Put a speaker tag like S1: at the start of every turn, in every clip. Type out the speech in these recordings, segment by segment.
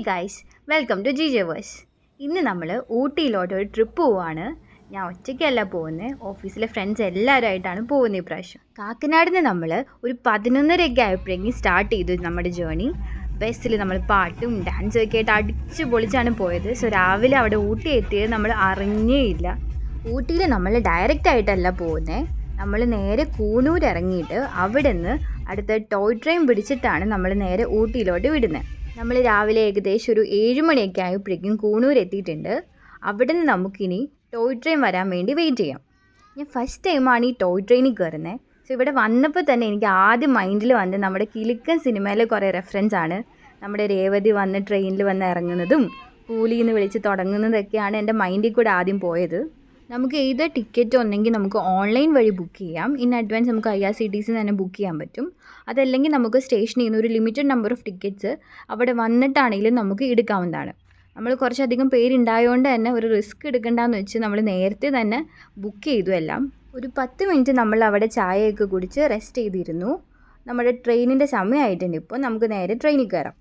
S1: Guys, welcome to ജിജേവേഴ്സ്. ഇന്ന് നമ്മൾ ഊട്ടിയിലോട്ട് ഒരു ട്രിപ്പ് പോവാണ്. ഞാൻ ഒറ്റയ്ക്കല്ല പോകുന്നത്, ഓഫീസിലെ ഫ്രണ്ട്സ് എല്ലാവരുമായിട്ടാണ് പോകുന്നത് ഇപ്രാവശ്യം. കാക്കനാടിൽ നിന്ന് നമ്മൾ ഒരു 11:30 ആയപ്പോഴേക്കും സ്റ്റാർട്ട് ചെയ്തു നമ്മുടെ ജേണി. ബസ്സിൽ നമ്മൾ പാട്ടും ഡാൻസും ഒക്കെ ആയിട്ട് അടിച്ച് പൊളിച്ചാണ് പോയത്. സോ രാവിലെ അവിടെ ഊട്ടി എത്തിയത് നമ്മൾ അറിഞ്ഞേയില്ല. ഊട്ടിയിൽ നമ്മൾ ഡയറക്റ്റ് ആയിട്ടല്ല പോകുന്നത്, നമ്മൾ നേരെ കൂനൂർ ഇറങ്ങിയിട്ട് അവിടെ നിന്ന് അടുത്ത ടോയ് ട്രെയിൻ പിടിച്ചിട്ടാണ് നമ്മൾ നേരെ ഊട്ടിയിലോട്ട് വിടുന്നത്. നമ്മൾ രാവിലെ ഏകദേശം ഒരു 7 മണിയൊക്കെ ആയപ്പോഴേക്കും കൂണൂർ എത്തിയിട്ടുണ്ട്. അവിടെ നിന്ന് നമുക്കിനി ടോയ് ട്രെയിൻ വരാൻ വേണ്ടി വെയിറ്റ് ചെയ്യാം. ഞാൻ ഫസ്റ്റ് ടൈമാണ് ഈ ടോയ് ട്രെയിനിൽ കയറുന്നത്. സോ ഇവിടെ വന്നപ്പോൾ തന്നെ എനിക്ക് ആദ്യം മൈൻഡിൽ വന്ന് നമ്മുടെ കിലുക്കൻ സിനിമയിലെ കുറേ റെഫറൻസ് ആണ്. നമ്മുടെ രേവതി വന്ന് ട്രെയിനിൽ വന്ന് ഇറങ്ങുന്നതും കൂലിന്ന് വിളിച്ച് തുടങ്ങുന്നതൊക്കെയാണ് എൻ്റെ മൈൻഡിൽ കൂടെ ആദ്യം പോയത്. നമുക്ക് ഏത് ടിക്കറ്റ് ഒന്നെങ്കിൽ നമുക്ക് ഓൺലൈൻ വഴി ബുക്ക് ചെയ്യാം. ഇൻ അഡ്വാൻസ് നമുക്ക് IRCTC തന്നെ ബുക്ക് ചെയ്യാൻ പറ്റും. അതല്ലെങ്കിൽ നമുക്ക് സ്റ്റേഷനിൽ നിന്ന് ഒരു ലിമിറ്റഡ് നമ്പർ ഓഫ് ടിക്കറ്റ്സ് അവിടെ വന്നിട്ടാണെങ്കിലും നമുക്ക് എടുക്കാവുന്നതാണ്. നമ്മൾ കുറച്ചധികം പേരുണ്ടായതുകൊണ്ട് തന്നെ ഒരു റിസ്ക് എടുക്കണ്ടെന്ന് വെച്ച് നമ്മൾ നേരത്തെ തന്നെ ബുക്ക് ചെയ്തു എല്ലാം. ഒരു 10 മിനിറ്റ് നമ്മൾ അവിടെ ചായയൊക്കെ കുടിച്ച് റെസ്റ്റ് ചെയ്തിരുന്നു. നമ്മുടെ ട്രെയിനിൻ്റെ സമയമായിട്ടുണ്ട്. ഇപ്പോൾ നമുക്ക് നേരെ ട്രെയിനിൽ കയറാം.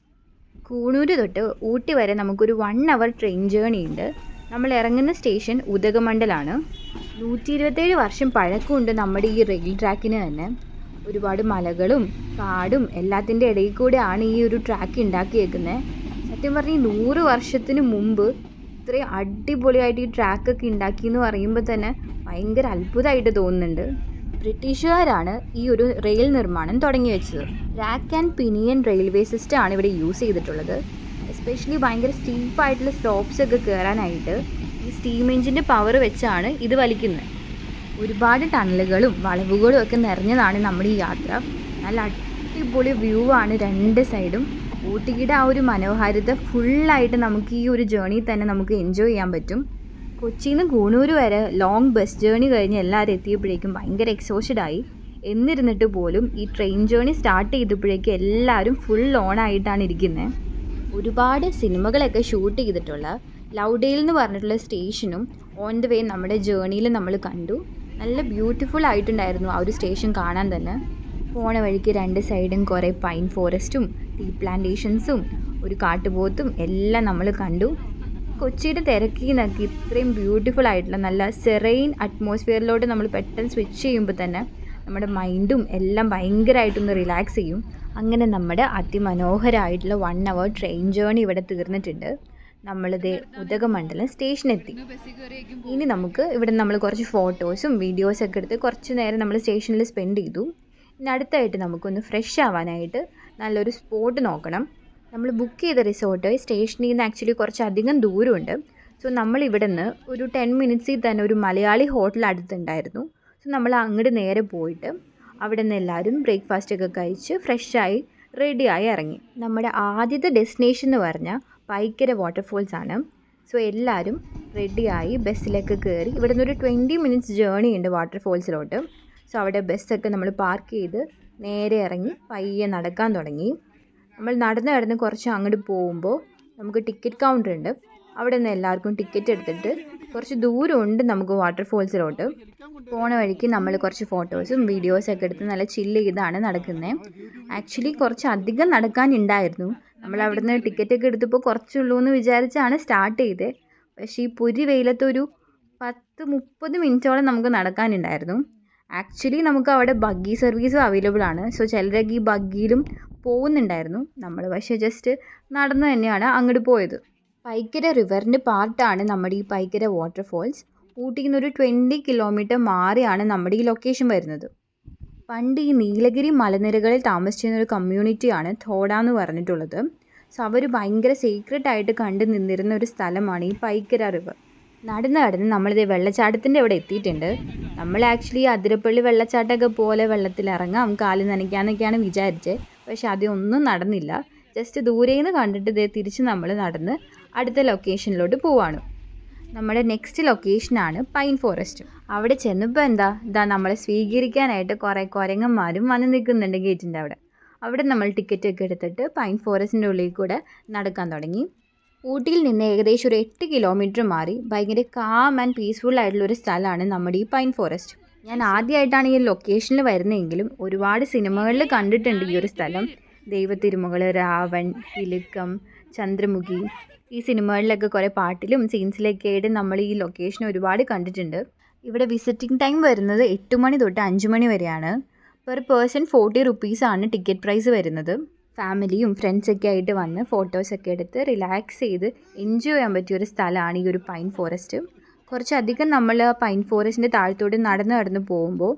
S1: കൂണൂർ തൊട്ട് ഊട്ടി വരെ നമുക്കൊരു 1 hour ട്രെയിൻ ജേണി ഉണ്ട്. നമ്മൾ ഇറങ്ങുന്ന സ്റ്റേഷൻ ഉദകമണ്ഡലാണ്. 127 വർഷം പഴക്കമുണ്ട് നമ്മുടെ ഈ റെയിൽ ട്രാക്കിന് തന്നെ. ഒരുപാട് മലകളും കാടും എല്ലാത്തിൻ്റെ ഇടയിൽ കൂടെയാണ് ഈ ഒരു ട്രാക്ക് ഉണ്ടാക്കിയേക്കുന്നത്. സത്യം പറഞ്ഞാൽ 100 വർഷത്തിന് മുമ്പ് ഇത്രയും അടിപൊളിയായിട്ട് ഈ ട്രാക്കൊക്കെ ഉണ്ടാക്കിയെന്ന് പറയുമ്പോൾ തന്നെ ഭയങ്കര അത്ഭുതമായിട്ട് തോന്നുന്നുണ്ട്. ബ്രിട്ടീഷുകാരാണ് ഈ ഒരു റെയിൽ നിർമ്മാണം തുടങ്ങി വെച്ചത്. Rack and pinion railway system ആണ് ഇവിടെ യൂസ് ചെയ്തിട്ടുള്ളത്. എസ്പെഷ്യലി ഭയങ്കര സ്റ്റീപ്പായിട്ടുള്ള സ്റ്റോപ്സ് ഒക്കെ കയറാനായിട്ട് ഈ സ്റ്റീം എഞ്ചിൻ്റെ പവർ വെച്ചാണ് ഇത് വലിക്കുന്നത്. ഒരുപാട് ടണലുകളും വളവുകളും ഒക്കെ നിറഞ്ഞതാണ് നമ്മുടെ ഈ യാത്ര. നല്ല അടിപൊളി വ്യൂ ആണ് രണ്ട് സൈഡും. ഊട്ടിയുടെ ആ ഒരു മനോഹാരിത ഫുള്ളായിട്ട് നമുക്ക് ഈ ഒരു ജേണിയിൽ തന്നെ നമുക്ക് എൻജോയ് ചെയ്യാൻ പറ്റും. കൊച്ചിയിൽ നിന്ന് കൂണൂർ വരെ ലോങ് ബസ് ജേണി കഴിഞ്ഞ് എല്ലാവരും എത്തിയപ്പോഴേക്കും ഭയങ്കര എക്സോസ്റ്റഡായി. എന്നിരുന്നിട്ട് പോലും ഈ ട്രെയിൻ ജേണി സ്റ്റാർട്ട് ചെയ്തപ്പോഴേക്കും എല്ലാവരും ഫുൾ ഓണായിട്ടാണ് ഇരിക്കുന്നത്. ഒരുപാട് സിനിമകളൊക്കെ ഷൂട്ട് ചെയ്തിട്ടുള്ള ലൗഡേൽ എന്ന് പറഞ്ഞിട്ടുള്ള സ്റ്റേഷനും ഓൺ ദ വേ നമ്മുടെ ജേണിയിൽ നമ്മൾ കണ്ടു. നല്ല ബ്യൂട്ടിഫുൾ ആയിട്ടുണ്ടായിരുന്നു ആ ഒരു സ്റ്റേഷൻ കാണാൻ തന്നെ. പോണ വഴിക്ക് 2 സൈഡും കുറേ പൈൻ ഫോറസ്റ്റും ടീ പ്ലാന്റേഷൻസും ഒരു കാട്ടുപോത്തും എല്ലാം നമ്മൾ കണ്ടു. കൊച്ചിയുടെ തിരക്കിൽ നിന്നൊക്കെ ഇത്രയും ബ്യൂട്ടിഫുൾ ആയിട്ടുള്ള നല്ല സെറൈൻ അറ്റ്മോസ്ഫിയറിലോട്ട് നമ്മൾ പെട്ടെന്ന് സ്വിച്ച് ചെയ്യുമ്പോൾ തന്നെ നമ്മുടെ മൈൻഡും എല്ലാം ഭയങ്കരമായിട്ടൊന്ന് റിലാക്സ് ചെയ്യും. അങ്ങനെ നമ്മുടെ അതിമനോഹരമായിട്ടുള്ള 1 hour ട്രെയിൻ ജേണി ഇവിടെ തീർന്നിട്ടുണ്ട്. നമ്മളിത് ഉദകമണ്ഡലം സ്റ്റേഷനെത്തി. ഇനി നമുക്ക് ഇവിടെ നമ്മൾ കുറച്ച് ഫോട്ടോസും വീഡിയോസൊക്കെ എടുത്ത് കുറച്ച് നേരം നമ്മൾ സ്റ്റേഷനിൽ സ്പെൻഡ് ചെയ്തു. ഇനി അടുത്തായിട്ട് നമുക്കൊന്ന് ഫ്രഷ് ആവാനായിട്ട് നല്ലൊരു സ്പോട്ട് നോക്കണം. നമ്മൾ ബുക്ക് ചെയ്ത റിസോർട്ട് സ്റ്റേഷനിൽ നിന്ന് ആക്ച്വലി കുറച്ചധികം ദൂരമുണ്ട്. സോ നമ്മൾ ഇവിടെ നിന്ന് ഒരു 10 മിനിറ്റ്സിൽ തന്നെ ഒരു മലയാളി ഹോട്ടൽ അടുത്തുണ്ടായിരുന്നു. സോ നമ്മൾ അങ്ങോട്ട് നേരെ പോയിട്ട് അവിടെ നിന്ന് എല്ലാവരും ബ്രേക്ക്ഫാസ്റ്റൊക്കെ കഴിച്ച് ഫ്രഷായി റെഡിയായി ഇറങ്ങി. നമ്മുടെ ആദ്യത്തെ ഡെസ്റ്റിനേഷൻ എന്ന് പറഞ്ഞാൽ പൈക്കര വാട്ടർഫോൾസ് ആണ്. സോ എല്ലാവരും റെഡിയായി ബസ്സിലൊക്കെ കയറി. ഇവിടെ നിന്ന് ഒരു 20 മിനിറ്റ്സ് ജേണി ഉണ്ട് വാട്ടർഫോൾസിലോട്ട്. സോ അവിടെ ബസ്സൊക്കെ നമ്മൾ പാർക്ക് ചെയ്ത് നേരെ ഇറങ്ങി പയ്യെ നടക്കാൻ തുടങ്ങി. നമ്മൾ നടന്ന് കുറച്ച് അങ്ങോട്ട് പോകുമ്പോൾ നമുക്ക് ടിക്കറ്റ് കൗണ്ടർ ഉണ്ട്. അവിടെ നിന്ന് എല്ലാവർക്കും ടിക്കറ്റ് എടുത്തിട്ട് കുറച്ച് ദൂരമുണ്ട് നമുക്ക് വാട്ടർഫോൾസിലോട്ട്. പോണ വഴിക്ക് നമ്മൾ കുറച്ച് ഫോട്ടോസും വീഡിയോസൊക്കെ എടുത്ത് നല്ല ചില്ല് ചെയ്താണ് നടക്കുന്നത്. ആക്ച്വലി കുറച്ച് അധികം നടക്കാനുണ്ടായിരുന്നു. നമ്മൾ അവിടെ നിന്ന് ടിക്കറ്റൊക്കെ എടുത്തപ്പോൾ കുറച്ചുള്ളൂ എന്ന് വിചാരിച്ചാണ് സ്റ്റാർട്ട് ചെയ്തത്. പക്ഷേ ഈ പൊരി വെയിലത്തൊരു 10-30 മിനിറ്റോളം നമുക്ക് നടക്കാനുണ്ടായിരുന്നു. ആക്ച്വലി നമുക്ക് അവിടെ ബഗ്ഗി സർവീസും അവൈലബിൾ ആണ്. സോ ചിലരൊക്കെ ഈ ബഗ്ഗിയിലും പോകുന്നുണ്ടായിരുന്നു. നമ്മൾ പക്ഷേ ജസ്റ്റ് നടന്ന് തന്നെയാണ് അങ്ങോട്ട് പോയത്. പൈക്കര റിവറിൻ്റെ പാർട്ടാണ് നമ്മുടെ ഈ പൈക്കര വാട്ടർഫോൾസ്. ഊട്ടിയിൽ നിന്ന് ഒരു 20 കിലോമീറ്റർ മാറിയാണ് നമ്മുടെ ഈ ലൊക്കേഷൻ വരുന്നത്. പണ്ട് ഈ നീലഗിരി മലനിരകളിൽ താമസിച്ചിരുന്ന ഒരു കമ്മ്യൂണിറ്റിയാണ് തോട എന്ന് പറഞ്ഞിട്ടുള്ളത്. സോ അവർ ഭയങ്കര സീക്രട്ടായിട്ട് കണ്ടു നിന്നിരുന്ന ഒരു സ്ഥലമാണ് ഈ പൈക്കര റിവർ. നടന്ന് നമ്മളിത് വെള്ളച്ചാട്ടത്തിൻ്റെ അവിടെ എത്തിയിട്ടുണ്ട്. നമ്മൾ ആക്ച്വലി അതിരപ്പള്ളി വെള്ളച്ചാട്ടമൊക്കെ പോലെ വെള്ളത്തിലിറങ്ങാം, കാല് നനയ്ക്കാമെന്നൊക്കെയാണ് വിചാരിച്ചത്. പക്ഷെ അതൊന്നും നടന്നില്ല. ജസ്റ്റ് ദൂരേന്ന് കണ്ടിട്ട് ഇതേ തിരിച്ച് നമ്മൾ നടന്ന് അടുത്ത ലൊക്കേഷനിലോട്ട് പോവാണ്. നമ്മുടെ നെക്സ്റ്റ് ലൊക്കേഷനാണ് പൈൻ ഫോറസ്റ്റ്. അവിടെ ചെന്നപ്പോൾ ഇതാ നമ്മളെ സ്വീകരിക്കാനായിട്ട് കുറേ കുരങ്ങന്മാരും വന്ന് നിൽക്കുന്നുണ്ട് ഗേറ്റിൻ്റെ അവിടെ. അവിടെ നമ്മൾ ടിക്കറ്റൊക്കെ എടുത്തിട്ട് പൈൻ ഫോറസ്റ്റിൻ്റെ ഉള്ളിൽ കൂടെ നടക്കാൻ തുടങ്ങി. ഊട്ടിയിൽ നിന്ന് ഏകദേശം ഒരു 8 കിലോമീറ്റർ മാറി ഭയങ്കര കാം ആൻഡ് പീസ്ഫുൾ ആയിട്ടുള്ളൊരു സ്ഥലമാണ് നമ്മുടെ ഈ പൈൻ ഫോറസ്റ്റ്. ഞാൻ ആദ്യമായിട്ടാണ് ഈ ലൊക്കേഷനിൽ വരുന്നതെങ്കിലും ഒരുപാട് സിനിമകളിൽ കണ്ടിട്ടുണ്ട് ഈ ഒരു സ്ഥലം. ദൈവത്തിരുമകൾ, രാവൺ, കിലുക്കം, ചന്ദ്രമുഖി, ഈ സിനിമകളിലൊക്കെ കുറേ പാട്ടിലും സീൻസിലൊക്കെ ആയിട്ട് നമ്മൾ ഈ ലൊക്കേഷൻ ഒരുപാട് കണ്ടിട്ടുണ്ട്. ഇവിടെ വിസിറ്റിംഗ് ടൈം വരുന്നത് 8 മണി തൊട്ട് 5 മണി വരെയാണ്. പെർ പേഴ്സൺ 40 റുപ്പീസാണ് ടിക്കറ്റ് പ്രൈസ് വരുന്നത്. ഫാമിലിയും ഫ്രണ്ട്സൊക്കെ ആയിട്ട് വന്ന് ഫോട്ടോസൊക്കെ എടുത്ത് റിലാക്സ് ചെയ്ത് എൻജോയ് ചെയ്യാൻ പറ്റിയൊരു സ്ഥലമാണ് ഈ ഒരു പൈൻ ഫോറസ്റ്റ്. കുറച്ചധികം നമ്മൾ പൈൻ ഫോറസ്റ്റിൻ്റെ താഴത്തോട്ട് നടന്ന് പോകുമ്പോൾ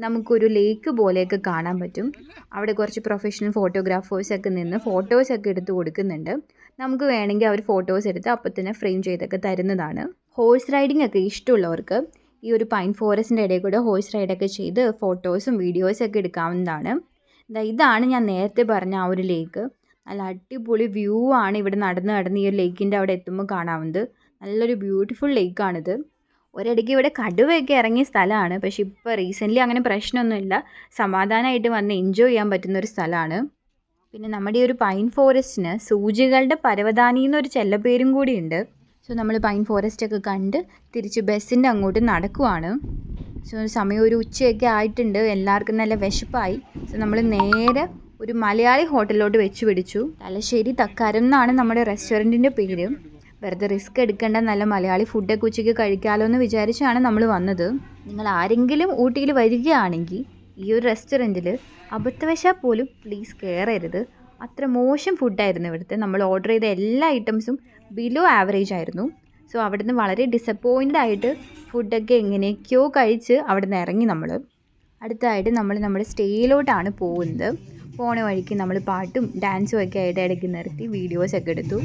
S1: നമുക്കൊരു ലേക്ക് പോലെയൊക്കെ കാണാൻ പറ്റും. അവിടെ കുറച്ച് പ്രൊഫഷണൽ ഫോട്ടോഗ്രാഫേഴ്സൊക്കെ നിന്ന് ഫോട്ടോസൊക്കെ എടുത്ത് കൊടുക്കുന്നുണ്ട്. നമുക്ക് വേണമെങ്കിൽ അവർ ഫോട്ടോസ് എടുത്ത് അപ്പം തന്നെ ഫ്രെയിം ചെയ്തൊക്കെ തരുന്നതാണ്. ഹോഴ്സ് റൈഡിംഗ് ഒക്കെ ഇഷ്ടമുള്ളവർക്ക് ഈ ഒരു പൈൻ ഫോറസ്റ്റിൻ്റെ ഇടയിൽ കൂടെ ഹോഴ്സ് റൈഡൊക്കെ ചെയ്ത് ഫോട്ടോസും വീഡിയോസൊക്കെ എടുക്കാവുന്നതാണ്. ഇതാണ് ഞാൻ നേരത്തെ പറഞ്ഞ ആ ഒരു ലേക്ക്. നല്ല അടിപൊളി വ്യൂ ആണ് ഇവിടെ നടന്ന് ഈ ഒരു ലേക്കിൻ്റെ അവിടെ എത്തുമ്പോൾ കാണാവുന്നത്. നല്ലൊരു ബ്യൂട്ടിഫുൾ ലേക്കാണിത്. ഒരിടയ്ക്ക് ഇവിടെ കടുവയൊക്കെ ഇറങ്ങിയ സ്ഥലമാണ്. പക്ഷേ ഇപ്പോൾ റീസെൻ്റ്ലി അങ്ങനെ പ്രശ്നമൊന്നുമില്ല. സമാധാനമായിട്ട് വന്ന് എൻജോയ് ചെയ്യാൻ പറ്റുന്നൊരു സ്ഥലമാണ്. പിന്നെ നമ്മുടെ ഈ ഒരു പൈൻ ഫോറസ്റ്റിന് സൂചികളുടെ പരവതാനി എന്നൊരു ചെല്ലപ്പേരും കൂടിയുണ്ട്. സോ നമ്മൾ പൈൻ ഫോറസ്റ്റൊക്കെ കണ്ട് തിരിച്ച് ബസ്സിൻ്റെ അങ്ങോട്ട് നടക്കുവാണ്. സോ സമയം ഒരു ഉച്ചയൊക്കെ ആയിട്ടുണ്ട്. എല്ലാവർക്കും നല്ല വിശപ്പായി. സോ നമ്മൾ നേരെ ഒരു മലയാളി ഹോട്ടലിലോട്ട് വെച്ച് പിടിച്ചു. തലശ്ശേരി തക്കാരം എന്നാണ് നമ്മുടെ റെസ്റ്റോറൻറ്റിൻ്റെ പേര്. വെറുതെ റിസ്ക് എടുക്കേണ്ട, നല്ല മലയാളി ഫുഡൊക്കെ ഉച്ചയ്ക്ക് കഴിക്കാമല്ലോ എന്ന് വിചാരിച്ചാണ് നമ്മൾ വന്നത്. നിങ്ങൾ ആരെങ്കിലും ഊട്ടിയിൽ വരികയാണെങ്കിൽ ഈ ഒരു റെസ്റ്റോറൻറ്റിൽ അബദ്ധവശാൽ പോലും പ്ലീസ് കയറരുത്. അത്ര മോശം ഫുഡായിരുന്നു ഇവിടുത്തെ. നമ്മൾ ഓർഡർ ചെയ്ത എല്ലാ ഐറ്റംസും ബിലോ ആവറേജ് ആയിരുന്നു. സോ അവിടുന്ന് വളരെ ഡിസപ്പോയിൻ്റ് ആയിട്ട് ഫുഡൊക്കെ എങ്ങനെയൊക്കെയോ കഴിച്ച് അവിടുന്ന് ഇറങ്ങി നമ്മൾ. അടുത്തായിട്ട് നമ്മൾ നമ്മുടെ സ്റ്റേയിലോട്ടാണ് പോകുന്നത്. പോണ വഴിക്ക് നമ്മൾ പാട്ടും ഡാൻസും ഒക്കെ ആയിട്ട് ഇടയ്ക്ക് നിർത്തി വീഡിയോസൊക്കെ എടുത്തു.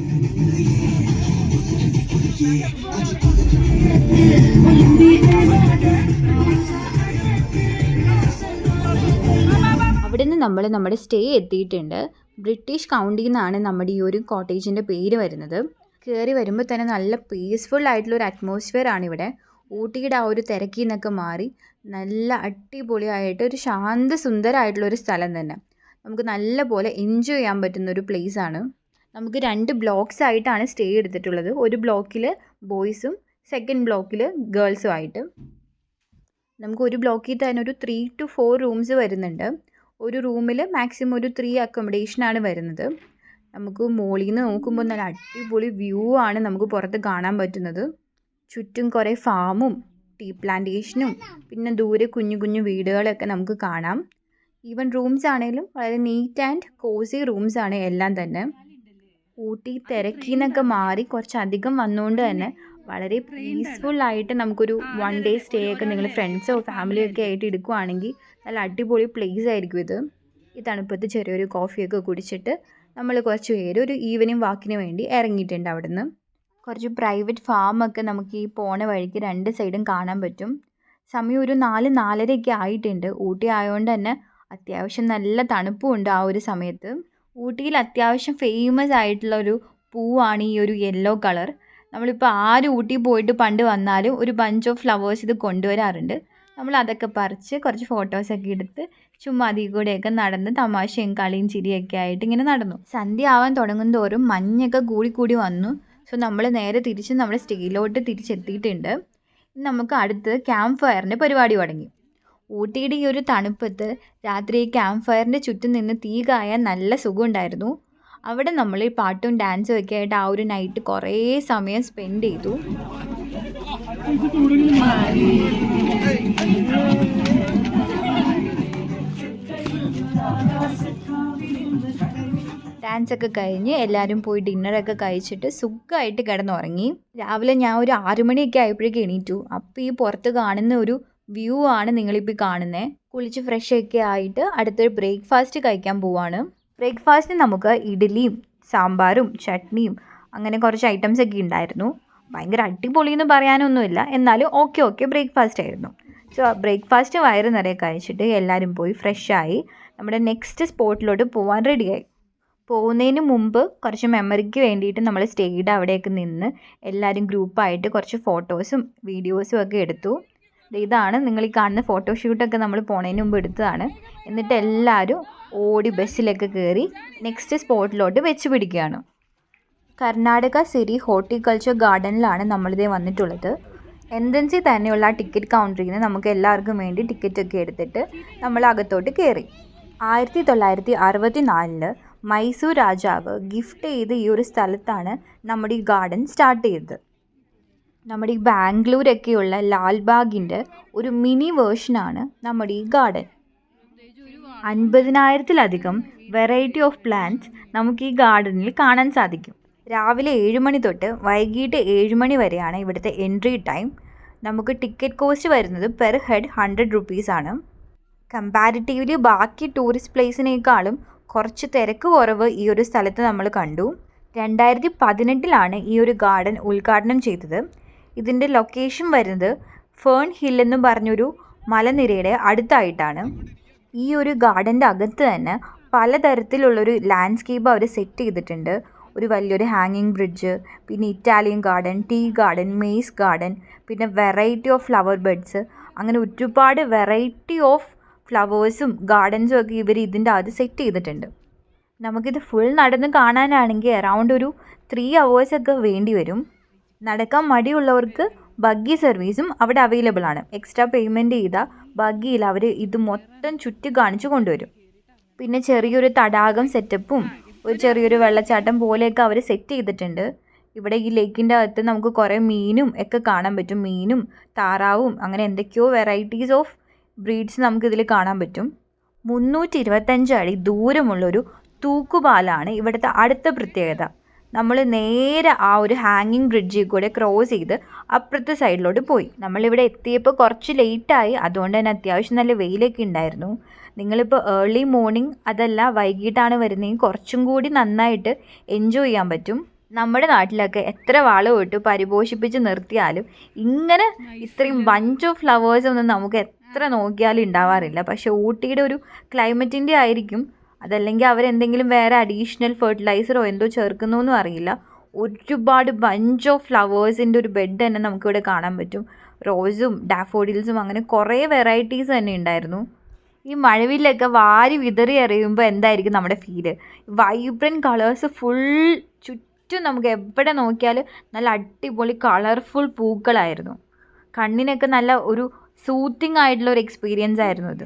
S1: അവിടുന്ന് നമ്മൾ നമ്മുടെ സ്റ്റേ എത്തിയിട്ടുണ്ട്. ബ്രിട്ടീഷ് കൗണ്ടിയിൽ നിന്നാണ് നമ്മുടെ ഈ ഒരു കോട്ടേജിൻ്റെ പേര് വരുന്നത്. കയറി വരുമ്പോൾ തന്നെ നല്ല പീസ്ഫുൾ ആയിട്ടുള്ളൊരു അറ്റ്മോസ്ഫിയർ ആണ് ഇവിടെ. ഊട്ടിയുടെ ആ ഒരു തിരക്കിൽ നിന്നൊക്കെ മാറി നല്ല അടിപൊളിയായിട്ട് ഒരു ശാന്തസുന്ദരമായിട്ടുള്ളൊരു സ്ഥലം തന്നെ. നമുക്ക് നല്ല പോലെ എൻജോയ് ചെയ്യാൻ പറ്റുന്നൊരു പ്ലേസാണ്. നമുക്ക് 2 ബ്ലോക്സ് ആയിട്ടാണ് സ്റ്റേ എടുത്തിട്ടുള്ളത്. ഒരു ബ്ലോക്കിൽ ബോയ്സും സെക്കൻഡ് ബ്ലോക്കിൽ ഗേൾസും ആയിട്ട്. നമുക്ക് ഒരു ബ്ലോക്കിൽ തന്നെ ഒരു 3 to 4 റൂംസ് വരുന്നുണ്ട്. ഒരു റൂമിൽ മാക്സിമം ഒരു 3 അക്കോമഡേഷനാണ് വരുന്നത്. നമുക്ക് മുകളിൽ നിന്ന് നോക്കുമ്പോൾ നല്ല അടിപൊളി വ്യൂ ആണ് നമുക്ക് പുറത്ത് കാണാൻ പറ്റുന്നത്. ചുറ്റും കുറേ ഫാമും ടീ പ്ലാന്റേഷനും പിന്നെ ദൂരെ കുഞ്ഞു കുഞ്ഞു വീടുകളൊക്കെ നമുക്ക് കാണാം. ഈവൻ റൂംസ് ആണെങ്കിലും വളരെ നീറ്റ് ആൻഡ് കോസി റൂംസ് ആണ് എല്ലാം തന്നെ. ഊട്ടി തിരക്കിൽ നിന്നൊക്കെ മാറി കുറച്ചധികം വന്നുകൊണ്ട് തന്നെ വളരെ പീസ്ഫുള്ളായിട്ട് നമുക്കൊരു 1 day സ്റ്റേ ഒക്കെ നിങ്ങൾ ഫ്രണ്ട്സോ ഫാമിലിയോ ഒക്കെ ആയിട്ട് എടുക്കുവാണെങ്കിൽ നല്ല അടിപൊളി പ്ലേസ് ആയിരിക്കും ഇത്. ഈ തണുപ്പത്ത് ചെറിയൊരു കോഫിയൊക്കെ കുടിച്ചിട്ട് നമ്മൾ കുറച്ച് പേര് ഒരു ഈവനിങ് വാക്കിന് വേണ്ടി ഇറങ്ങിയിട്ടുണ്ട്. അവിടുന്ന് കുറച്ച് പ്രൈവറ്റ് ഫാമൊക്കെ നമുക്ക് ഈ പോണ വഴിക്ക് 2 സൈഡും കാണാൻ പറ്റും. സമയം ഒരു 4-4:30 ആയിട്ടുണ്ട്. ഊട്ടി ആയതുകൊണ്ട് തന്നെ അത്യാവശ്യം നല്ല തണുപ്പും ഉണ്ട് ആ ഒരു സമയത്ത്. ഊട്ടിയിൽ അത്യാവശ്യം ഫേമസ് ആയിട്ടുള്ളൊരു പൂവാണ് ഈ ഒരു യെല്ലോ കളർ. നമ്മളിപ്പോൾ ആര് ഊട്ടി പോയിട്ട് പണ്ട് വന്നാലും ഒരു ബഞ്ച് ഓഫ് ഫ്ലവേഴ്സ് ഇത് കൊണ്ടുവരാറുണ്ട്. നമ്മൾ അതൊക്കെ പറിച്ച് കുറച്ച് ഫോട്ടോസൊക്കെ എടുത്ത് ചുമ്മാ അതിൽ കൂടെയൊക്കെ നടന്ന് തമാശയും കളിയും ചിരിയൊക്കെ ആയിട്ട് ഇങ്ങനെ നടന്നു. സന്ധ്യ ആവാൻ തുടങ്ങും തോറും മഞ്ഞൊക്കെ കൂടി വന്നു. സോ നമ്മൾ നേരെ തിരിച്ച് നമ്മുടെ സ്റ്റേയിലോട്ട് തിരിച്ചെത്തിയിട്ടുണ്ട്. നമുക്ക് അടുത്ത് ക്യാമ്പ് ഫയറിൻ്റെ പരിപാടി തുടങ്ങി. ഊട്ടിയുടെ ഈ ഒരു തണുപ്പത്ത് രാത്രി ക്യാമ്പ് ഫയറിൻ്റെ ചുറ്റും നിന്ന് തീ കായാൻ നല്ല സുഖമുണ്ടായിരുന്നു. അവിടെ നമ്മൾ ഈ പാട്ടും ഡാൻസും ഒക്കെ ആയിട്ട് ആ ഒരു നൈറ്റ് കുറേ സമയം സ്പെൻഡ് ചെയ്തു. ഡാൻസൊക്കെ കഴിഞ്ഞ് എല്ലാവരും പോയി ഡിന്നറൊക്കെ കഴിച്ചിട്ട് സുഖമായിട്ട് കിടന്നുറങ്ങി. രാവിലെ ഞാൻ ഒരു 6 മണിയൊക്കെ ആയപ്പോഴേക്കും എണീറ്റു. അപ്പോൾ ഈ പുറത്ത് കാണുന്ന ഒരു വ്യൂ ആണ് നിങ്ങളിപ്പോൾ കാണുന്നത്. കുളിച്ച് ഫ്രഷൊക്കെ ആയിട്ട് അടുത്തൊരു ബ്രേക്ക്ഫാസ്റ്റ് കഴിക്കാൻ പോവാണ്. ബ്രേക്ക്ഫാസ്റ്റിന് നമുക്ക് ഇഡ്ഡലിയും സാമ്പാറും ചട്നിയും അങ്ങനെ കുറച്ച് ഐറ്റംസൊക്കെ ഉണ്ടായിരുന്നു. ഭയങ്കര അടിപൊളിയെന്ന് പറയാനൊന്നുമില്ല, എന്നാലും ഓക്കെ ബ്രേക്ക്ഫാസ്റ്റ് ആയിരുന്നു. സോ ബ്രേക്ക്ഫാസ്റ്റ് വയറ് നിറയെ കഴിച്ചിട്ട് എല്ലാവരും പോയി ഫ്രഷായി നമ്മുടെ നെക്സ്റ്റ് സ്പോട്ടിലോട്ട് പോകാൻ റെഡിയായി. പോകുന്നതിന് മുമ്പ് കുറച്ച് മെമ്മറിക്ക് വേണ്ടിയിട്ട് നമ്മൾ സ്റ്റേയുടെ അവിടെയൊക്കെ നിന്ന് എല്ലാവരും ഗ്രൂപ്പായിട്ട് കുറച്ച് ഫോട്ടോസും വീഡിയോസും ഒക്കെ എടുത്തു. ഇതാണ് നിങ്ങൾ ഈ കാണുന്ന ഫോട്ടോഷൂട്ടൊക്കെ നമ്മൾ പോണതിന് മുമ്പ് എടുത്തതാണ്. എന്നിട്ട് എല്ലാവരും ഓടി ബസ്സിലൊക്കെ കയറി നെക്സ്റ്റ് സ്പോട്ടിലോട്ട് വെച്ച് പിടിക്കുകയാണ്. കർണാടക സിരി ഹോർട്ടിക്കൾച്ചർ ഗാർഡനിലാണ് നമ്മളിതേ വന്നിട്ടുള്ളത്. എൻട്രൻസിൽ തന്നെയുള്ള ആ ടിക്കറ്റ് കൗണ്ടറിൽ നിന്ന് നമുക്ക് എല്ലാവർക്കും വേണ്ടി ടിക്കറ്റൊക്കെ എടുത്തിട്ട് നമ്മൾ അകത്തോട്ട് കയറി. 1964 മൈസൂർ രാജാവ് ഗിഫ്റ്റ് ചെയ്ത് ഈ ഒരു സ്ഥലത്താണ് നമ്മുടെ ഈ ഗാർഡൻ സ്റ്റാർട്ട് ചെയ്തത്. നമ്മുടെ ഈ ബാംഗ്ലൂരൊക്കെയുള്ള ലാൽബാഗിൻ്റെ ഒരു മിനി വേർഷനാണ് നമ്മുടെ ഈ ഗാർഡൻ. 50,000-ലധികം വെറൈറ്റി ഓഫ് പ്ലാന്റ്സ് നമുക്ക് ഈ ഗാർഡനിൽ കാണാൻ സാധിക്കും. രാവിലെ 7 മണി തൊട്ട് വൈകിട്ട് 7 മണി വരെയാണ് ഇവിടുത്തെ എൻട്രി ടൈം. നമുക്ക് ടിക്കറ്റ് കോസ്റ്റ് വരുന്നത് പെർ ഹെഡ് 100 റുപ്പീസാണ്. കമ്പാരിറ്റീവ്ലി ബാക്കി ടൂറിസ്റ്റ് പ്ലേസിനേക്കാളും കുറച്ച് തിരക്ക് കുറവ് ഈ ഒരു സ്ഥലത്ത് നമ്മൾ കണ്ടു. 2018-ലാണ് ഈ ഒരു ഗാർഡൻ ഉദ്ഘാടനം ചെയ്തത്. ഇതിൻ്റെ ലൊക്കേഷൻ വരുന്നത് ഫേൺ ഹിൽ എന്ന് പറഞ്ഞൊരു മലനിരയുടെ അടുത്തായിട്ടാണ്. ഈ ഒരു ഗാർഡൻ്റെ അകത്ത് തന്നെ പലതരത്തിലുള്ളൊരു ലാൻഡ്സ്കേപ്പ് അവർ സെറ്റ് ചെയ്തിട്ടുണ്ട്. ഒരു വലിയൊരു ഹാങ്ങിങ് ബ്രിഡ്ജ്, പിന്നെ Italian garden, tea garden, maze garden, പിന്നെ വെറൈറ്റി ഓഫ് ഫ്ലവർ ബെഡ്സ്, അങ്ങനെ ഒരുപാട് വെറൈറ്റി ഓഫ് ഫ്ലവേഴ്സും ഗാർഡൻസും ഒക്കെ ഇവർ ഇതിൻ്റെ അകത്ത് സെറ്റ് ചെയ്തിട്ടുണ്ട്. നമുക്കിത് ഫുൾ നടന്ന് കാണാനാണെങ്കിൽ അറൗണ്ട് ഒരു 3 hours ഒക്കെ വേണ്ടി വരും. നടക്കാൻ മടിയുള്ളവർക്ക് ബഗ്ഗി സർവീസും അവിടെ അവൈലബിൾ ആണ്. എക്സ്ട്രാ പേയ്മെൻറ്റ് ചെയ്താൽ ബഗ്ഗിയിൽ അവർ ഇത് മൊത്തം ചുറ്റി കാണിച്ചു കൊണ്ടുവരും. പിന്നെ ചെറിയൊരു തടാകം സെറ്റപ്പും ഒരു ചെറിയൊരു വെള്ളച്ചാട്ടം പോലെയൊക്കെ അവർ സെറ്റ് ചെയ്തിട്ടുണ്ട്. ഇവിടെ ഈ ലേക്കിൻ്റെ അകത്ത് നമുക്ക് കുറേ മീനും ഒക്കെ കാണാൻ പറ്റും. മീനും താറാവും അങ്ങനെ എന്തൊക്കെയോ വെറൈറ്റീസ് ഓഫ് ബ്രീഡ്സ് നമുക്കിതിൽ കാണാൻ പറ്റും. 325 അടി ദൂരമുള്ളൊരു തൂക്കുപാലാണ് ഇവിടുത്തെ അടുത്ത പ്രത്യേകത. നമ്മൾ നേരെ ആ ഒരു ഹാങ്ങിങ് ബ്രിഡ്ജിൽ കൂടെ ക്രോസ് ചെയ്ത് അപ്പുറത്തെ സൈഡിലോട്ട് പോയി. നമ്മളിവിടെ എത്തിയപ്പോൾ കുറച്ച് ലേറ്റായി, അതുകൊണ്ട് തന്നെ അത്യാവശ്യം നല്ല വെയിലൊക്കെ ഉണ്ടായിരുന്നു. നിങ്ങളിപ്പോൾ ഏർലി മോർണിംഗ് അതല്ല വൈകിട്ടാണ് വരുന്നതെങ്കിൽ കുറച്ചും കൂടി നന്നായിട്ട് എൻജോയ് ചെയ്യാൻ പറ്റും. നമ്മുടെ നാട്ടിലൊക്കെ എത്ര വളം ഇട്ട് പരിപോഷിപ്പിച്ച് നിർത്തിയാലും ഇങ്ങനെ ഇത്രയും ബഞ്ച് ഓഫ് ഫ്ലവേഴ്സ് ഒന്നും നമുക്ക് എത്ര നോക്കിയാലും ഉണ്ടാവാറില്ല. പക്ഷേ ഊട്ടിയുടെ ഒരു ക്ലൈമറ്റിൻ്റെ ആയിരിക്കും, അതല്ലെങ്കിൽ അവരെന്തെങ്കിലും വേറെ അഡീഷണൽ ഫെർട്ടിലൈസറോ എന്തോ ചേർക്കുന്നു എന്നും അറിയില്ല. ഒരുപാട് ബഞ്ച് ഓഫ് ഫ്ലവേഴ്സിൻ്റെ ഒരു ബെഡ് തന്നെ നമുക്കിവിടെ കാണാൻ പറ്റും. റോസും ഡാഫോഡിൽസും അങ്ങനെ കുറേ വെറൈറ്റീസ് തന്നെ ഉണ്ടായിരുന്നു. ഈ മഴവില്ലൊക്കെ വാരി വിതറി എറിയുമ്പോൾ എന്തായിരിക്കും നമ്മുടെ ഫീല്? വൈബ്രൻറ്റ് കളേഴ്സ് ഫുൾ ചുറ്റും നമുക്ക് എവിടെ നോക്കിയാലും നല്ല അടിപൊളി കളർഫുൾ പൂക്കളായിരുന്നു. കണ്ണിനൊക്കെ നല്ല ഒരു സൂത്തിങ് ആയിട്ടുള്ള ഒരു എക്സ്പീരിയൻസ് ആയിരുന്നു ഇത്.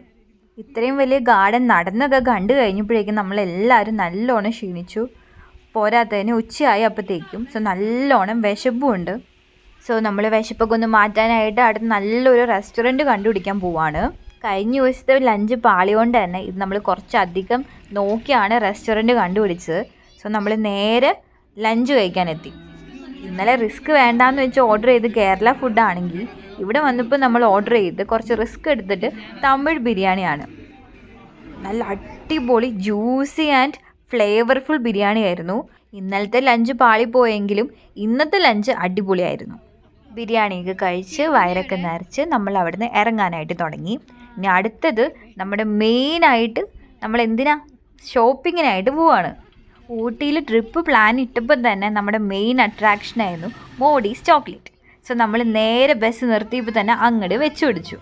S1: ഇത്രയും വലിയ ഗാർഡൻ നടന്നൊക്കെ കണ്ടു കഴിഞ്ഞപ്പോഴേക്കും നമ്മളെല്ലാവരും നല്ലോണം ക്ഷീണിച്ചു. പോരാത്തതിന് ഉച്ചയായി അപ്പോഴത്തേക്കും. സോ നല്ലോണം വിശപ്പുമുണ്ട്. സോ നമ്മൾ വിശപ്പൊക്കെ ഒന്ന് മാറ്റാനായിട്ട് അടുത്ത് നല്ലൊരു റെസ്റ്റോറൻറ്റ് കണ്ടുപിടിക്കാൻ പോവാണ്. കഴിഞ്ഞ ദിവസത്തെ ലഞ്ച് പാളിയോണ്ട് തന്നെ ഇത് നമ്മൾ കുറച്ചധികം നോക്കിയാണ് റെസ്റ്റോറൻറ്റ് കണ്ടുപിടിച്ചത്. സോ നമ്മൾ നേരെ ലഞ്ച് കഴിക്കാനെത്തി. ഇന്നലെ റിസ്ക് വേണ്ടാന്ന് വെച്ച് ഓർഡർ ചെയ്ത് കേരള ഫുഡാണെങ്കിൽ ഇവിടെ വന്നപ്പോൾ നമ്മൾ ഓർഡർ ചെയ്ത് കുറച്ച് റിസ്ക് എടുത്തിട്ട് തമിഴ് ബിരിയാണിയാണ്. നല്ല അടിപൊളി ജ്യൂസി ആൻഡ് ഫ്ലേവർഫുൾ ബിരിയാണി ആയിരുന്നു. ഇന്നലത്തെ ലഞ്ച് പാളിപ്പോയെങ്കിലും ഇന്നത്തെ ലഞ്ച് അടിപൊളിയായിരുന്നു. ബിരിയാണിയൊക്കെ കഴിച്ച് വയറൊക്കെ നിറച്ച് നമ്മൾ അവിടുന്ന് ഇറങ്ങാനായിട്ട് തുടങ്ങി. ഇനി അടുത്തത് നമ്മുടെ മെയിനായിട്ട് നമ്മൾ ഷോപ്പിങ്ങിനായിട്ട് പോവാണ്. ഊട്ടിയിൽ ട്രിപ്പ് പ്ലാൻ ഇട്ടപ്പോൾ തന്നെ നമ്മുടെ മെയിൻ അട്രാക്ഷനായിരുന്നു മോഡീസ് ചോക്ലേറ്റ്. സോ നമ്മൾ നേരെ ബസ് നിർത്തിയപ്പോൾ തന്നെ അങ്ങോട്ട് വെച്ച് പിടിച്ചു.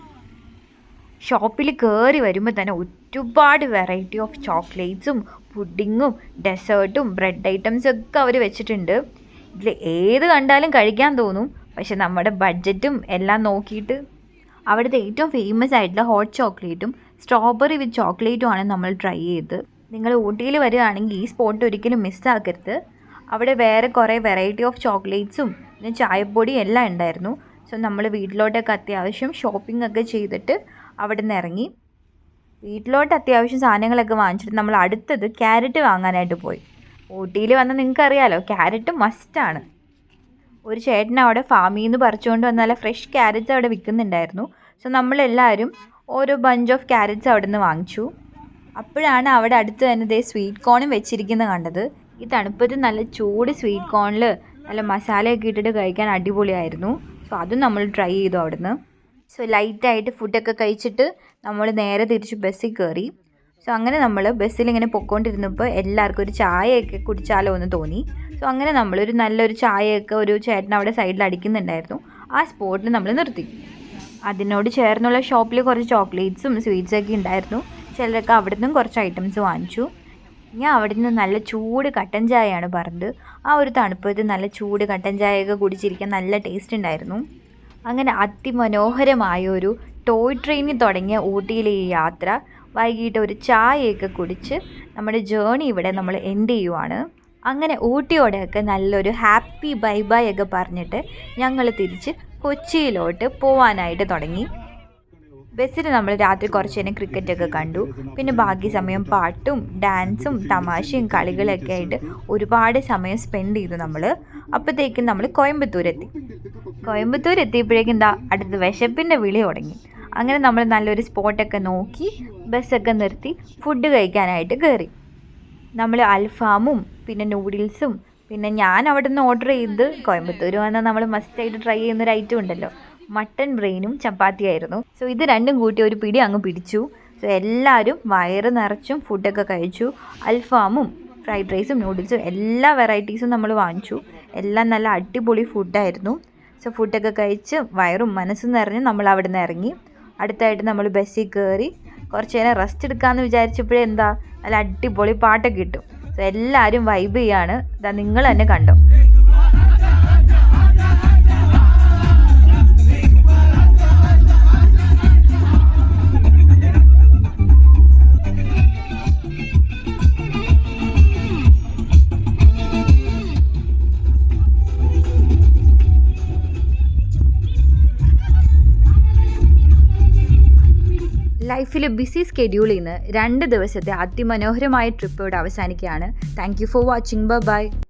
S1: ഷോപ്പിൽ കയറി വരുമ്പോൾ തന്നെ ഒരുപാട് വെറൈറ്റി ഓഫ് ചോക്ലേറ്റ്സും പുഡിങ്ങും ഡെസേർട്ടും ബ്രെഡ് ഐറ്റംസും ഒക്കെ അവർ വെച്ചിട്ടുണ്ട്. ഇതിൽ ഏത് കണ്ടാലും കഴിക്കാൻ തോന്നും. പക്ഷെ നമ്മുടെ ബഡ്ജറ്റും എല്ലാം നോക്കിയിട്ട് അവിടുത്തെ ഏറ്റവും ഫേമസ് ആയിട്ടുള്ള ഹോട്ട് ചോക്ലേറ്റും സ്ട്രോബെറി വിത്ത് ചോക്ലേറ്റുമാണ് നമ്മൾ ട്രൈ ചെയ്തത്. നിങ്ങൾ ഊട്ടിയിൽ വരികയാണെങ്കിൽ ഈ സ്പോട്ട് ഒരിക്കലും മിസ്സാക്കരുത്. അവിടെ വേറെ കുറേ വെറൈറ്റി ഓഫ് ചോക്ലേറ്റ്സും പിന്നെ ചായപ്പൊടി എല്ലാം ഉണ്ടായിരുന്നു. സോ നമ്മൾ വീട്ടിലോട്ടൊക്കെ അത്യാവശ്യം ഷോപ്പിംഗ് ഒക്കെ ചെയ്തിട്ട് അവിടെ നിന്ന് ഇറങ്ങി. വീട്ടിലോട്ട് അത്യാവശ്യം സാധനങ്ങളൊക്കെ വാങ്ങിച്ചിട്ട് നമ്മൾ അടുത്തത് ക്യാരറ്റ് വാങ്ങാനായിട്ട് പോയി. ഊട്ടിയിൽ വന്നാൽ നിങ്ങൾക്കറിയാലോ ക്യാരറ്റ് മസ്റ്റാണ്. ഒരു ചേട്ടൻ അവിടെ ഫാമിൽ നിന്ന് പറിച്ചുകൊണ്ട് വന്ന നല്ല ഫ്രഷ് ക്യാരറ്റ്സ് അവിടെ വിൽക്കുന്നുണ്ടായിരുന്നു. സോ നമ്മളെല്ലാവരും ഓരോ ബഞ്ച് ഓഫ് ക്യാരറ്റ്സ് അവിടെ നിന്ന് വാങ്ങിച്ചു. അപ്പോഴാണ് അവിടെ അടുത്ത് തന്നെ സ്വീറ്റ് കോണും വെച്ചിരിക്കുന്നത് കണ്ടത്. ഈ തണുപ്പത്ത് നല്ല ചൂട് സ്വീറ്റ് കോണിൽ നല്ല മസാലയൊക്കെ ഇട്ടിട്ട് കഴിക്കാൻ അടിപൊളിയായിരുന്നു. സോ അതും നമ്മൾ ട്രൈ ചെയ്തു അവിടുന്ന്. സോ ലൈറ്റായിട്ട് ഫുഡൊക്കെ കഴിച്ചിട്ട് നമ്മൾ നേരെ തിരിച്ച് ബസ്സിൽ കയറി. സോ അങ്ങനെ നമ്മൾ ബസ്സിൽ ഇങ്ങനെ പൊയ്ക്കൊണ്ടിരുന്നപ്പോൾ എല്ലാവർക്കും ഒരു ചായയൊക്കെ കുടിച്ചാലോ എന്ന് തോന്നി. സോ അങ്ങനെ നമ്മളൊരു നല്ലൊരു ചായയൊക്കെ ഒരു ചേട്ടൻ അവിടെ സൈഡിൽ അടിക്കുന്നുണ്ടായിരുന്നു. ആ സ്പോട്ടിൽ നമ്മൾ നിർത്തി. അതിനോട് ചേർന്നുള്ള ഷോപ്പിൽ കുറച്ച് ചോക്ലേറ്റ്സും സ്വീറ്റ്സൊക്കെ ഉണ്ടായിരുന്നു. ചിലരൊക്കെ അവിടെ നിന്നും കുറച്ച് ഐറ്റംസ് വാങ്ങിച്ചു. ഞാൻ അവിടെ നിന്ന് നല്ല ചൂട് കട്ടൻ ചായയാണ് പറഞ്ഞത്. ആ ഒരു തണുപ്പത്ത് നല്ല ചൂട് കട്ടൻ ചായയൊക്കെ കുടിച്ചിരിക്കാൻ നല്ല ടേസ്റ്റ് ഉണ്ടായിരുന്നു. അങ്ങനെ അതിമനോഹരമായ ഒരു ടോയ് ട്രെയിനിൽ തുടങ്ങിയ ഊട്ടിയിലെ ഈ യാത്ര വൈകിട്ട് ഒരു ചായയൊക്കെ കുടിച്ച് നമ്മുടെ ജേണി ഇവിടെ നമ്മൾ എൻഡ് ചെയ്യുവാണ്. അങ്ങനെ ഊട്ടിയോടെയൊക്കെ നല്ലൊരു ഹാപ്പി ബൈ ബൈ ഒക്കെ പറഞ്ഞിട്ട് ഞങ്ങൾ തിരിച്ച് കൊച്ചിയിലോട്ട് പോവാനായിട്ട് തുടങ്ങി. ബസ്സിൽ നമ്മൾ രാത്രി കുറച്ച് നേരം ക്രിക്കറ്റൊക്കെ കണ്ടു. പിന്നെ ബാക്കി സമയം പാട്ടും ഡാൻസും തമാശയും കളികളൊക്കെ ആയിട്ട് ഒരുപാട് സമയം സ്പെൻഡ് ചെയ്തു നമ്മൾ. അപ്പോഴത്തേക്കും നമ്മൾ കോയമ്പത്തൂർ എത്തിയപ്പോഴേക്കും എന്താ അടുത്ത് വിശപ്പിൻ്റെ വിളി തുടങ്ങി. അങ്ങനെ നമ്മൾ നല്ലൊരു സ്പോട്ടൊക്കെ നോക്കി ബസ്സൊക്കെ നിർത്തി ഫുഡ് കഴിക്കാനായിട്ട് കയറി. നമ്മൾ അൽഫാമും പിന്നെ നൂഡിൽസും പിന്നെ ഞാൻ അവിടെ നിന്ന് ഓർഡർ ചെയ്ത് കോയമ്പത്തൂർ വന്നാൽ നമ്മൾ മസ്റ്റായിട്ട് ട്രൈ ചെയ്യുന്നൊരു ഐറ്റം ഉണ്ടല്ലോ, മട്ടൺ ബ്രെയിനും ചപ്പാത്തിയായിരുന്നു. സോ ഇത് രണ്ടും കൂട്ടി ഒരു പിടി അങ്ങ് പിടിച്ചു. സോ എല്ലാവരും വയറ് നിറച്ചും ഫുഡൊക്കെ കഴിച്ചു. അൽഫാമും ഫ്രൈഡ് റൈസും നൂഡിൽസും എല്ലാ വെറൈറ്റീസും നമ്മൾ വാങ്ങിച്ചു. എല്ലാം നല്ല അടിപൊളി ഫുഡായിരുന്നു. സോ ഫുഡൊക്കെ കഴിച്ച് വയറും മനസ്സും നിറഞ്ഞ് നമ്മൾ അവിടെ നിന്ന് ഇറങ്ങി. അടുത്തായിട്ട് നമ്മൾ ബസ്സിൽ കയറി കുറച്ച് നേരം റെസ്റ്റ് എടുക്കാമെന്ന് വിചാരിച്ചപ്പോഴേ എന്താ നല്ല അടിപൊളി പാട്ടൊക്കെ കിട്ടും. സോ എല്ലാവരും വൈബ് ചെയ്യാണ്. ഇതാ നിങ്ങൾ തന്നെ കണ്ടോ. ലൈഫിൽ ബിസി സ്കെഡ്യൂളിൽ നിന്ന് 2 ദിവസത്തെ അതിമനോഹരമായ ട്രിപ്പ് ഇവിടെ അവസാനിക്കുകയാണ്. Thank you for watching. By.